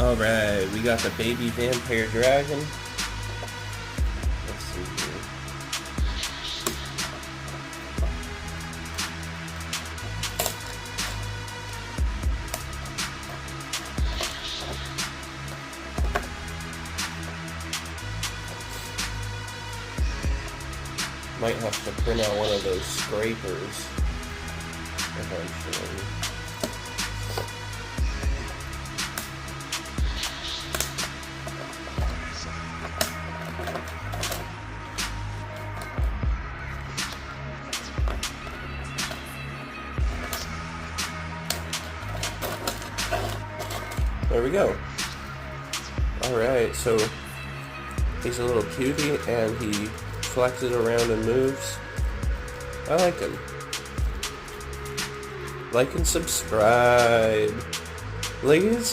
Alright, we got the baby vampire dragon. Let's see here. Might have to print out one of those scrapers eventually. There we go. Alright, so he's a little cutie and he flexes around and moves. I like him. Like and subscribe. Like and subscribe.